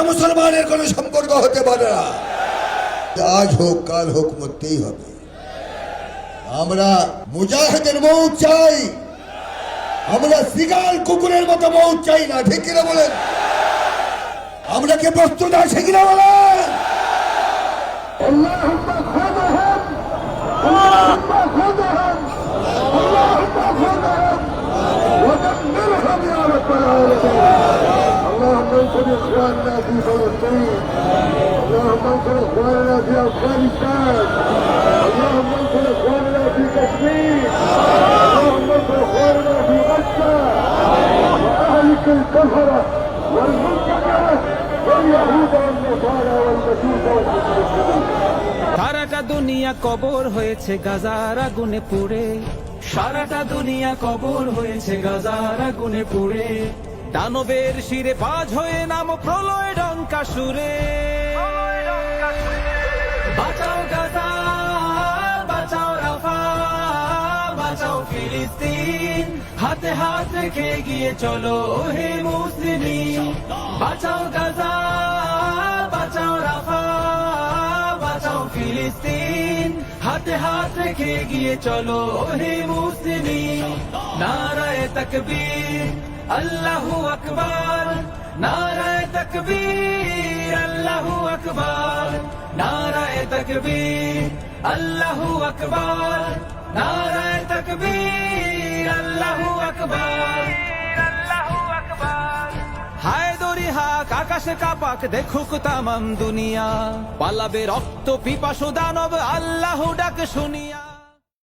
মুসলমানের কোনো সম্পর্ক হতে পারে না। আজ হোক কাল হোক মরতেই হবে। আমরা মুজাহিদের মৌত চাই, আমরা সিগাল কুকুরের মতো মৌত চাই না। ঠিক কিনা বলেন? আমরা কি প্রস্তুত আছি কিনা বলেন? اللهم انصر اخواننا في فلسطين، اللهم انصر اخواننا في افغانستان، اللهم انصر اخواننا في كشمير، اللهم انصر اخواننا في غزه، واهلك الكفره والمنتكره واليهود والنصارى والمجوس والمشركين। সারাটা দুনিয়া কবর হয়েছে গাজার আগুনে পুড়ে, সারাটা দুনিয়া কবর হয়েছে গাজার আগুনে পুড়ে। দানবের শিরে বাজ হয়ে নাম প্রলয় ডঙ্কা সুরে। বাঁচাও গাজা, বাঁচাও রাফা, বাঁচাও ফিলিস্তিন, হাতে হাত রেখে গিয়ে চলো হে মুসলিমিন। বাঁচাও গাজা, বাঁচাও রাফা, বাঁচাও ফিলিস্তিন, হাতে হাত রেখে গিয়ে চলো হে মুসলিমিন। নারায়ে তাকবীর, আল্লাহু আকবার, নারায়ে তাকবীর, আল্লাহু আকবার, নারায়ে তাকবীর, আল্লাহু আকবার, নারায়ে তাকবীর, আল্লাহু আকবার, আল্লাহু আকবার। হায় দরি হাক আকাশে কাপাক দেখুক তামাম দুনিয়া, পালাবে রক্ত পিপাসু দানব আল্লাহু ডাক শুনিয়া।